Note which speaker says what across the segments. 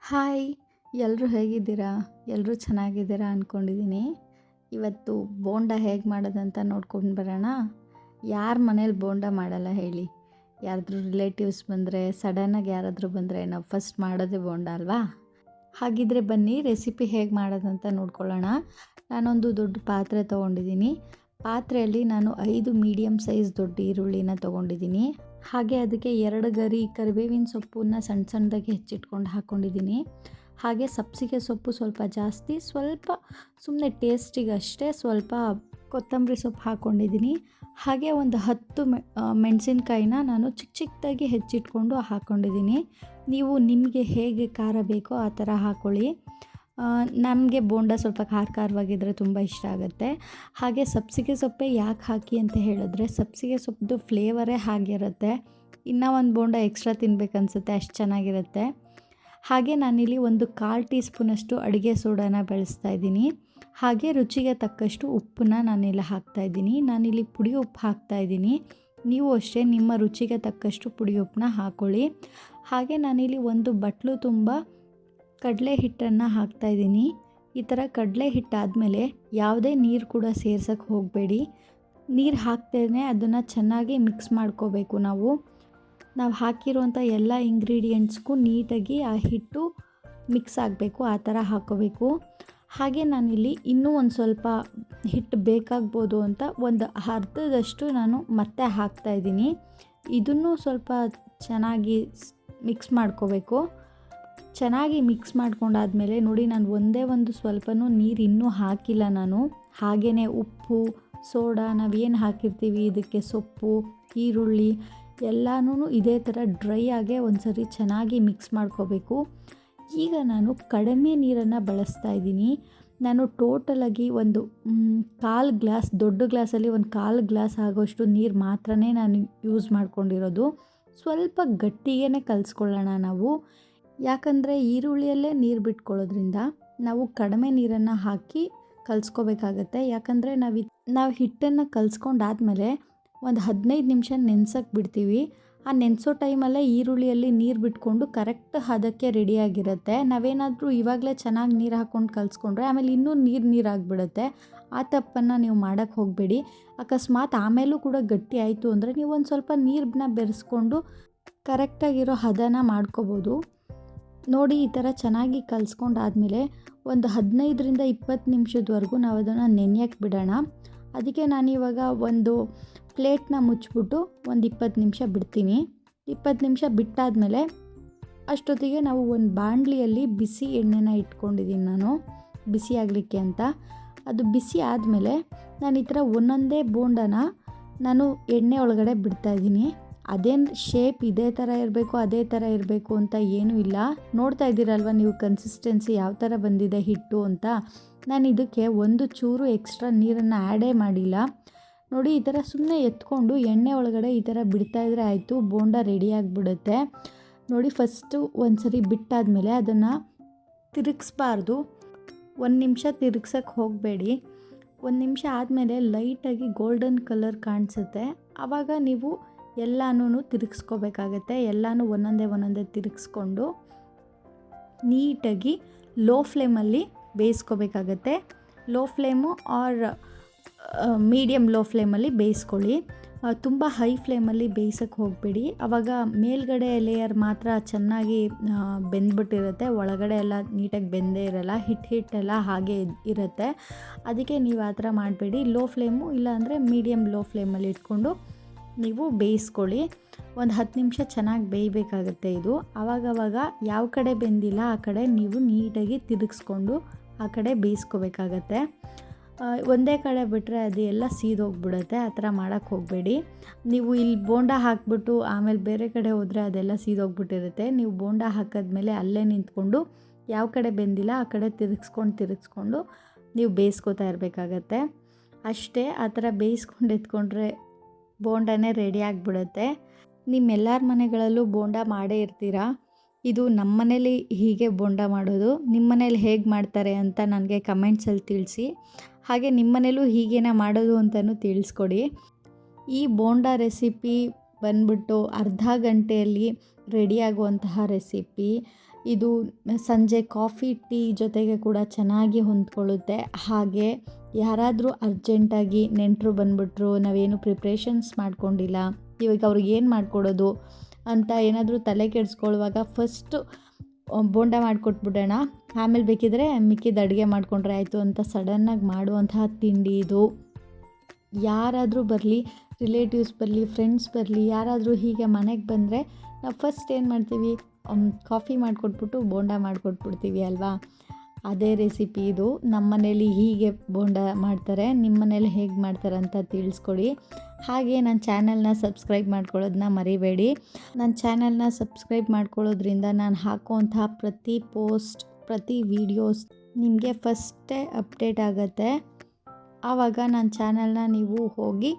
Speaker 1: Hi! ಎಲ್ಲರೂ ಹೇಗಿದ್ದೀರಾ? ಎಲ್ಲರೂ ಚೆನ್ನಾಗಿದ್ದೀರಾ ಅಂದ್ಕೊಂಡಿದ್ದೀನಿ. ಇವತ್ತು ಬೋಂಡ ಹೇಗೆ ಮಾಡೋದಂತ ನೋಡ್ಕೊಂಡು ಬರೋಣ. ಯಾರ ಮನೇಲಿ ಬೋಂಡ ಮಾಡಲ್ಲ ಹೇಳಿ? ಯಾರಾದರೂ ರಿಲೇಟಿವ್ಸ್ ಬಂದರೆ, ಸಡನ್ನಾಗಿ ಯಾರಾದರೂ ಬಂದರೆ ನಾವು ಫಸ್ಟ್ ಮಾಡೋದೇ ಬೋಂಡ ಅಲ್ವಾ? ಹಾಗಿದ್ರೆ ಬನ್ನಿ ರೆಸಿಪಿ ಹೇಗೆ ಮಾಡೋದಂತ ನೋಡ್ಕೊಳ್ಳೋಣ. ನಾನೊಂದು ದೊಡ್ಡ ಪಾತ್ರೆ ತೊಗೊಂಡಿದ್ದೀನಿ. ಪಾತ್ರೆಯಲ್ಲಿ ನಾನು 5 ಮೀಡಿಯಮ್ ಸೈಜ್ ದೊಡ್ಡ ಈರುಳ್ಳಿನ ತೊಗೊಂಡಿದ್ದೀನಿ. ಹಾಗೆ ಅದಕ್ಕೆ 2 ಗರಿ ಕರಿಬೇವಿನ ಸೊಪ್ಪನ್ನ ಸಣ್ಣ ಸಣ್ಣದಾಗಿ ಹೆಚ್ಚಿಟ್ಕೊಂಡು ಹಾಕ್ಕೊಂಡಿದ್ದೀನಿ. ಹಾಗೆ ಸಬ್ಬಸಿಗೆ ಸೊಪ್ಪು ಸ್ವಲ್ಪ ಜಾಸ್ತಿ, ಸ್ವಲ್ಪ ಸುಮ್ಮನೆ ಟೇಸ್ಟಿಗಷ್ಟೇ ಸ್ವಲ್ಪ ಕೊತ್ತಂಬರಿ ಸೊಪ್ಪು ಹಾಕ್ಕೊಂಡಿದ್ದೀನಿ. ಹಾಗೆ ಒಂದು 10 ಮೆಣಸಿನ್ಕಾಯಿನ ನಾನು ಚಿಕ್ಕ ಚಿಕ್ಕದಾಗಿ ಹೆಚ್ಚಿಟ್ಕೊಂಡು ಹಾಕ್ಕೊಂಡಿದ್ದೀನಿ. ನೀವು ನಿಮಗೆ ಹೇಗೆ ಖಾರ ಬೇಕೋ ಆ ಥರ ಹಾಕ್ಕೊಳ್ಳಿ. ನಮಗೆ ಬೋಂಡ ಸ್ವಲ್ಪ ಖಾರ ಖಾರವಾಗಿದ್ದರೆ ತುಂಬ ಇಷ್ಟ ಆಗುತ್ತೆ. ಹಾಗೆ ಸಬ್ಬಸಿಗೆ ಸೊಪ್ಪೇ ಯಾಕೆ ಹಾಕಿ ಅಂತ ಹೇಳಿದ್ರೆ, ಸಬ್ಬಸಿಗೆ ಸೊಪ್ಪು ಫ್ಲೇವರೇ ಹಾಗಿರುತ್ತೆ. ಇನ್ನೂ ಒಂದು ಬೋಂಡ ಎಕ್ಸ್ಟ್ರಾ ತಿನ್ಬೇಕನ್ಸುತ್ತೆ, ಅಷ್ಟು ಚೆನ್ನಾಗಿರುತ್ತೆ. ಹಾಗೆ ನಾನಿಲ್ಲಿ ಒಂದು 1/4 ಟೀ ಸ್ಪೂನಷ್ಟು ಅಡುಗೆ ಸೋಡಾನ ಬಳಸ್ತಾಯಿದ್ದೀನಿ. ಹಾಗೆ ರುಚಿಗೆ ತಕ್ಕಷ್ಟು ಉಪ್ಪನ್ನ ನಾನಿಲ್ಲಿ ಹಾಕ್ತಾಯಿದ್ದೀನಿ. ನಾನಿಲ್ಲಿ ಪುಡಿ ಉಪ್ಪು ಹಾಕ್ತಾಯಿದ್ದೀನಿ. ನೀವು ಅಷ್ಟೇ ನಿಮ್ಮ ರುಚಿಗೆ ತಕ್ಕಷ್ಟು ಪುಡಿ ಉಪ್ಪನ್ನ ಹಾಕ್ಕೊಳ್ಳಿ. ಹಾಗೆ ನಾನಿಲ್ಲಿ ಒಂದು ಬಟ್ಲು ತುಂಬ ಕಡಲೆ ಹಿಟ್ಟನ್ನು ಹಾಕ್ತಾಯಿದ್ದೀನಿ. ಈ ಥರ ಕಡಲೆ ಹಿಟ್ಟಾದಮೇಲೆ ಯಾವುದೇ ನೀರು ಕೂಡ ಸೇರ್ಸೋಕ್ಕೆ ಹೋಗಬೇಡಿ. ನೀರು ಹಾಕ್ತೇನೆ ಅದನ್ನು ಚೆನ್ನಾಗಿ ಮಿಕ್ಸ್ ಮಾಡ್ಕೋಬೇಕು. ನಾವು ಹಾಕಿರುವಂಥ ಎಲ್ಲ ಇಂಗ್ರೀಡಿಯೆಂಟ್ಸ್ಗೂ ನೀಟಾಗಿ ಆ ಹಿಟ್ಟು ಮಿಕ್ಸ್ ಆಗಬೇಕು, ಆ ಥರ ಹಾಕ್ಕೋಬೇಕು. ಹಾಗೆ ನಾನಿಲ್ಲಿ ಇನ್ನೂ ಒಂದು ಸ್ವಲ್ಪ ಹಿಟ್ಟು ಬೇಕಾಗ್ಬೋದು ಅಂತ ಒಂದು ಅರ್ಧದಷ್ಟು ನಾನು ಮತ್ತೆ ಹಾಕ್ತಾಯಿದ್ದೀನಿ. ಇದನ್ನು ಸ್ವಲ್ಪ ಚೆನ್ನಾಗಿ ಮಿಕ್ಸ್ ಮಾಡ್ಕೋಬೇಕು. ಚೆನ್ನಾಗಿ ಮಿಕ್ಸ್ ಮಾಡ್ಕೊಂಡಾದಮೇಲೆ ನೋಡಿ, ನಾನು ಒಂದೇ ಒಂದು ಸ್ವಲ್ಪನೂ ನೀರು ಇನ್ನೂ ಹಾಕಿಲ್ಲ ನಾನು. ಹಾಗೆಯೇ ಉಪ್ಪು, ಸೋಡಾ ನಾವೇನು ಹಾಕಿರ್ತೀವಿ ಇದಕ್ಕೆ, ಸೊಪ್ಪು, ಈರುಳ್ಳಿ ಎಲ್ಲನೂ ಇದೇ ಥರ ಡ್ರೈ ಆಗೇ ಒಂದು ಸರಿ ಚೆನ್ನಾಗಿ ಮಿಕ್ಸ್ ಮಾಡ್ಕೋಬೇಕು. ಈಗ ನಾನು ಕಡಿಮೆ ನೀರನ್ನು ಬಳಸ್ತಾ ಇದ್ದೀನಿ. ನಾನು ಟೋಟಲಾಗಿ ಒಂದು 1/4 ಗ್ಲಾಸ್, ದೊಡ್ಡ ಗ್ಲಾಸಲ್ಲಿ ಒಂದು 1/4 ಗ್ಲಾಸ್ ಆಗೋಷ್ಟು ನೀರು ಮಾತ್ರನೇ ನಾನು ಯೂಸ್ ಮಾಡ್ಕೊಂಡಿರೋದು. ಸ್ವಲ್ಪ ಗಟ್ಟಿಗೇ ಕಲಿಸ್ಕೊಳ್ಳೋಣ ನಾವು. ಯಾಕಂದರೆ ಈರುಳ್ಳಿಯಲ್ಲೇ ನೀರು ಬಿಟ್ಕೊಳ್ಳೋದ್ರಿಂದ ನಾವು ಕಡಿಮೆ ನೀರನ್ನು ಹಾಕಿ ಕಲಿಸ್ಕೋಬೇಕಾಗತ್ತೆ. ಯಾಕಂದರೆ ನಾವು ಹಿಟ್ಟನ್ನು ಕಲಿಸ್ಕೊಂಡಾದ್ಮೇಲೆ ಒಂದು 15 ನಿಮಿಷ ನೆನೆಸೋಕ್ಕೆ ಬಿಡ್ತೀವಿ. ಆ ನೆನೆಸೋ ಟೈಮಲ್ಲೇ ಈರುಳ್ಳಿಯಲ್ಲಿ ನೀರು ಬಿಟ್ಕೊಂಡು ಕರೆಕ್ಟ್ ಹದಕ್ಕೆ ರೆಡಿಯಾಗಿರುತ್ತೆ. ನಾವೇನಾದರೂ ಇವಾಗಲೇ ಚೆನ್ನಾಗಿ ನೀರು ಹಾಕ್ಕೊಂಡು ಕಲಿಸ್ಕೊಂಡ್ರೆ ಆಮೇಲೆ ಇನ್ನೂ ನೀರಾಗಿಬಿಡುತ್ತೆ. ಆ ತಪ್ಪನ್ನು ನೀವು ಮಾಡೋಕ್ಕೆ ಹೋಗಬೇಡಿ. ಅಕಸ್ಮಾತ್ ಆಮೇಲೂ ಕೂಡ ಗಟ್ಟಿ ಆಯಿತು ಅಂದರೆ ನೀವು ಒಂದು ಸ್ವಲ್ಪ ನೀರನ್ನ ಬೆರೆಸ್ಕೊಂಡು ಕರೆಕ್ಟಾಗಿರೋ ಹದನ ಮಾಡ್ಕೋಬೋದು. ನೋಡಿ, ಈ ಥರ ಚೆನ್ನಾಗಿ ಕಲಿಸ್ಕೊಂಡಾದ್ಮೇಲೆ ಒಂದು 15ರಿಂದ 20 ನಿಮಿಷದವರೆಗೂ ನಾವು ಅದನ್ನು ನೆನೆಯೋಕ್ಕೆ ಬಿಡೋಣ. ಅದಕ್ಕೆ ನಾನಿವಾಗ ಒಂದು ಪ್ಲೇಟ್ನ ಮುಚ್ಚಿಬಿಟ್ಟು ಒಂದು 20 ನಿಮಿಷ ಬಿಡ್ತೀನಿ. 20 ನಿಮಿಷ ಬಿಟ್ಟಾದಮೇಲೆ ಅಷ್ಟೊತ್ತಿಗೆ ನಾವು ಒಂದು ಬಾಣಲಿಯಲ್ಲಿ ಬಿಸಿ ಎಣ್ಣೆನ ಇಟ್ಕೊಂಡಿದ್ದೀನಿ ನಾನು, ಬಿಸಿ ಆಗಲಿಕ್ಕೆ ಅಂತ. ಅದು ಬಿಸಿ ಆದಮೇಲೆ ನಾನು ಈ ಥರ ಒಂದೊಂದೇ ಬೋಂಡನ ನಾನು ಎಣ್ಣೆ ಒಳಗಡೆ ಬಿಡ್ತಾಯಿದ್ದೀನಿ. ಅದೇನು ಶೇಪ್ ಇದೇ ಥರ ಇರಬೇಕು, ಅದೇ ಥರ ಇರಬೇಕು ಅಂತ ಏನೂ ಇಲ್ಲ. ನೋಡ್ತಾ ಇದ್ದೀರಲ್ವ ನೀವು ಕನ್ಸಿಸ್ಟೆನ್ಸಿ ಯಾವ ಥರ ಬಂದಿದೆ ಹಿಟ್ಟು ಅಂತ. ನಾನು ಇದಕ್ಕೆ ಒಂದು ಚೂರು ಎಕ್ಸ್ಟ್ರಾ ನೀರನ್ನು ಆ್ಯಡೇ ಮಾಡಿಲ್ಲ. ನೋಡಿ, ಈ ಥರ ಸುಮ್ಮನೆ ಎತ್ಕೊಂಡು ಎಣ್ಣೆ ಒಳಗಡೆ ಈ ಥರ ಬಿಡ್ತಾಯಿದ್ರೆ ಆಯಿತು, ಬೋಂಡ ರೆಡಿಯಾಗಿಬಿಡುತ್ತೆ. ನೋಡಿ, ಫಸ್ಟು ಒಂದು ಸರಿ ಬಿಟ್ಟಾದಮೇಲೆ ಅದನ್ನು ತಿರುಗಿಸ್ಬಾರ್ದು. 1 ನಿಮಿಷ ತಿರುಗ್ಸೋಕ್ಕೆ ಹೋಗಬೇಡಿ. 1 ನಿಮಿಷ ಆದಮೇಲೆ ಲೈಟಾಗಿ ಗೋಲ್ಡನ್ ಕಲರ್ ಕಾಣಿಸುತ್ತೆ. ಆವಾಗ ನೀವು ಎಲ್ಲನೂ ತಿರುಗಿಸ್ಕೋಬೇಕಾಗತ್ತೆ. ಎಲ್ಲನೂ ಒಂದೊಂದೇ ತಿರುಗಿಸ್ಕೊಂಡು ನೀಟಾಗಿ ಲೋ ಫ್ಲೇಮಲ್ಲಿ ಬೇಯಿಸ್ಕೋಬೇಕಾಗತ್ತೆ. Low flame or medium low ಫ್ಲೇಮಲ್ಲಿ ಬೇಯಿಸ್ಕೊಳ್ಳಿ. ತುಂಬ ಹೈ ಫ್ಲೇಮಲ್ಲಿ ಬೇಯಿಸೋಕ್ಕೆ ಹೋಗಬೇಡಿ. ಆವಾಗ ಮೇಲ್ಗಡೆ ಲೇಯರ್ ಮಾತ್ರ ಚೆನ್ನಾಗಿ ಬೆಂದ್ಬಿಟ್ಟಿರುತ್ತೆ, ಒಳಗಡೆ ಎಲ್ಲ ನೀಟಾಗಿ ಬೆಂದೇ ಇರೋಲ್ಲ, ಹಿಟ್ಟೆಲ್ಲ ಹಾಗೆ ಇರುತ್ತೆ. ಅದಕ್ಕೆ ನೀವು ಆ ಥರ ಮಾಡಬೇಡಿ. ಲೋ ಫ್ಲೇಮು ಇಲ್ಲಾಂದರೆ ಮೀಡಿಯಮ್ ಲೋ ಫ್ಲೇಮಲ್ಲಿ ಇಟ್ಕೊಂಡು ನೀವು ಬೇಯಿಸ್ಕೊಳ್ಳಿ. ಒಂದು 10 ನಿಮಿಷ ಚೆನ್ನಾಗಿ ಬೇಯಬೇಕಾಗತ್ತೆ ಇದು. ಆವಾಗವಾಗ ಯಾವ ಕಡೆ ಬೆಂದಿಲ್ಲ ಆ ಕಡೆ ನೀವು ನೀಟಾಗಿ ತಿರುಗಿಸ್ಕೊಂಡು ಆ ಕಡೆ ಬೇಯಿಸ್ಕೋಬೇಕಾಗತ್ತೆ. ಒಂದೇ ಕಡೆ ಬಿಟ್ಟರೆ ಅದು ಎಲ್ಲ ಸೀದೋಗ್ಬಿಡುತ್ತೆ. ಆ ಥರ ಮಾಡೋಕ್ಕೆ ಹೋಗಬೇಡಿ. ನೀವು ಇಲ್ಲಿ ಬೋಂಡ ಹಾಕಿಬಿಟ್ಟು ಆಮೇಲೆ ಬೇರೆ ಕಡೆ ಹೋದರೆ ಅದೆಲ್ಲ ಸೀದೋಗ್ಬಿಟ್ಟಿರುತ್ತೆ. ನೀವು ಬೋಂಡ ಹಾಕಿದ್ಮೇಲೆ ಅಲ್ಲೇ ನಿಂತ್ಕೊಂಡು ಯಾವ ಕಡೆ ಬೆಂದಿಲ್ಲ ಆ ಕಡೆ ತಿರುಗಿಸ್ಕೊಂಡು ನೀವು ಬೇಯಿಸ್ಕೊತಾ ಇರಬೇಕಾಗತ್ತೆ. ಅಷ್ಟೇ. ಆ ಥರ ಬೇಯಿಸ್ಕೊಂಡು ಎತ್ಕೊಂಡ್ರೆ ಬೋಂಡನೇ ರೆಡಿ ಆಗಿಬಿಡುತ್ತೆ. ನಿಮ್ಮೆಲ್ಲರ ಮನೆಗಳಲ್ಲೂ ಬೋಂಡ ಮಾಡೇ ಇರ್ತೀರ. ಇದು ನಮ್ಮ ಮನೇಲಿ ಹೀಗೆ ಬೋಂಡ ಮಾಡೋದು. ನಿಮ್ಮ ಮನೇಲಿ ಹೇಗೆ ಮಾಡ್ತಾರೆ ಅಂತ ನನಗೆ ಕಮೆಂಟ್ಸಲ್ಲಿ ತಿಳಿಸಿ. ಹಾಗೆ ನಿಮ್ಮ ಮನೇಲೂ ಹೀಗೇನ ಮಾಡೋದು ಅಂತಲೂ ತಿಳಿಸ್ಕೊಡಿ. ಈ ಬೋಂಡ ರೆಸಿಪಿ ಬಂದ್ಬಿಟ್ಟು ಅರ್ಧ ಗಂಟೆಯಲ್ಲಿ ರೆಡಿಯಾಗುವಂತಹ ರೆಸಿಪಿ. ಇದು ಸಂಜೆ ಕಾಫಿ ಟೀ ಜೊತೆಗೆ ಕೂಡ ಚೆನ್ನಾಗಿ ಹೊಂದ್ಕೊಳ್ಳುತ್ತೆ. ಹಾಗೆ ಯಾರಾದರೂ ಅರ್ಜೆಂಟಾಗಿ ನೆಂಟರು ಬಂದುಬಿಟ್ರು, ನಾವೇನು ಪ್ರಿಪ್ರೇಷನ್ಸ್ ಮಾಡ್ಕೊಂಡಿಲ್ಲ, ಇವಾಗ ಅವ್ರಿಗೆ ಏನು ಮಾಡಿಕೊಡೋದು ಅಂತ ಏನಾದರೂ ತಲೆ ಕೆಡಿಸ್ಕೊಳ್ಳುವಾಗ ಫಸ್ಟು ಬೋಂಡ ಮಾಡಿಕೊಟ್ಬಿಡೋಣ, ಆಮೇಲೆ ಬೇಕಿದ್ರೆ ಮಿಕ್ಕಿದ ಅಡುಗೆ ಮಾಡಿಕೊಂಡ್ರೆ ಆಯಿತು ಅಂತ ಸಡನ್ನಾಗಿ ಮಾಡುವಂತಹ ತಿಂಡಿ ಇದು. ಯಾರಾದರೂ ಬರಲಿ, ರಿಲೇಟಿವ್ಸ್ ಬರಲಿ, ಫ್ರೆಂಡ್ಸ್ ಬರಲಿ, ಯಾರಾದರೂ ಹೀಗೆ ಮನೆಗೆ ಬಂದರೆ ನಾವು ಫಸ್ಟ್ ಏನು ಮಾಡ್ತೀವಿ, ಕಾಫಿ ಮಾಡಿಕೊಟ್ಬಿಟ್ಟು ಬೋಂಡ ಮಾಡಿಕೊಟ್ಬಿಡ್ತೀವಿ ಅಲ್ವಾ. ಅದೇ ರೆಸಿಪಿ ಇದು. ನಮ್ಮ ಮನೇಲಿ ಹೀಗೆ ಬೋಂಡ ಮಾಡ್ತಾರೆ, ನಿಮ್ಮ ಮನೇಲಿ ಹೇಗೆ ಮಾಡ್ತಾರೆ ಅಂತ ತಿಳಿಸ್ಕೊಡಿ. ಹಾಗೆ ನನ್ನ ಚಾನಲ್ನ ಸಬ್ಸ್ಕ್ರೈಬ್ ಮಾಡ್ಕೊಳ್ಳೋದನ್ನ ಮರಿಬೇಡಿ. ನನ್ನ ಚಾನಲ್ನ ಸಬ್ಸ್ಕ್ರೈಬ್ ಮಾಡ್ಕೊಳ್ಳೋದ್ರಿಂದ ನಾನು ಹಾಕುವಂತಹ ಪ್ರತಿ ಪೋಸ್ಟ್, ಪ್ರತಿ ವಿಡಿಯೋಸ್ ನಿಮಗೆ ಫಸ್ಟೇ ಅಪ್ಡೇಟ್ ಆಗುತ್ತೆ. ಆವಾಗ ನನ್ನ ಚಾನಲ್ನ ನೀವು ಹೋಗಿ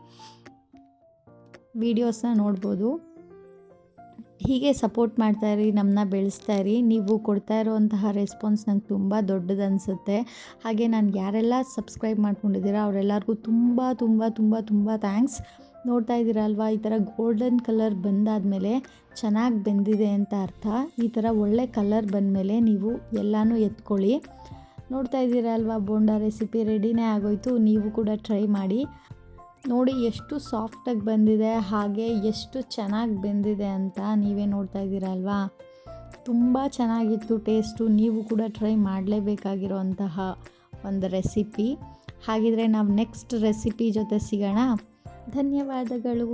Speaker 1: ವಿಡಿಯೋಸ್ನ ನೋಡ್ಬೋದು. ಹೀಗೆ ಸಪೋರ್ಟ್ ಮಾಡ್ತಾಯಿರಿ, ನಮ್ಮನ್ನ ಬೆಳೆಸ್ತಾಯಿರಿ. ನೀವು ಕೊಡ್ತಾ ಇರೋವಂತಹ ರೆಸ್ಪಾನ್ಸ್ ನಂಗೆ ತುಂಬ ದೊಡ್ಡದು ಅನಿಸುತ್ತೆ. ಹಾಗೆ ನಾನು ಯಾರೆಲ್ಲ ಸಬ್ಸ್ಕ್ರೈಬ್ ಮಾಡ್ಕೊಂಡಿದ್ದೀರಾ ಅವರೆಲ್ಲರಿಗೂ ತುಂಬ ತುಂಬ ತುಂಬ ತುಂಬ ಥ್ಯಾಂಕ್ಸ್. ನೋಡ್ತಾ ಇದ್ದೀರಲ್ವಾ, ಈ ಥರ ಗೋಲ್ಡನ್ ಕಲರ್ ಬಂದಾದಮೇಲೆ ಚೆನ್ನಾಗಿ ಬೆಂದಿದೆ ಅಂತ ಅರ್ಥ. ಈ ಥರ ಒಳ್ಳೆ ಕಲರ್ ಬಂದಮೇಲೆ ನೀವು ಎಲ್ಲನೂ ಎತ್ಕೊಳ್ಳಿ. ನೋಡ್ತಾ ಇದ್ದೀರಲ್ವಾ, ಬೋಂಡ ರೆಸಿಪಿ ರೆಡಿನೇ ಆಗೋಯ್ತು. ನೀವು ಕೂಡ ಟ್ರೈ ಮಾಡಿ ನೋಡಿ ಎಷ್ಟು ಸಾಫ್ಟಾಗಿ ಬಂದಿದೆ, ಹಾಗೆ ಎಷ್ಟು ಚೆನ್ನಾಗಿ ಬೆಂದಿದೆ ಅಂತ ನೀವೇ ನೋಡ್ತಾ ಇದ್ದೀರಲ್ವಾ. ತುಂಬ ಚೆನ್ನಾಗಿತ್ತು ಟೇಸ್ಟು. ನೀವು ಕೂಡ ಟ್ರೈ ಮಾಡಲೇಬೇಕಾಗಿರೋಂತಹ ಒಂದು ರೆಸಿಪಿ. ಹಾಗಿದ್ರೆ ನಾವು ನೆಕ್ಸ್ಟ್ ರೆಸಿಪಿ ಜೊತೆ ಸಿಗೋಣ. ಧನ್ಯವಾದಗಳು.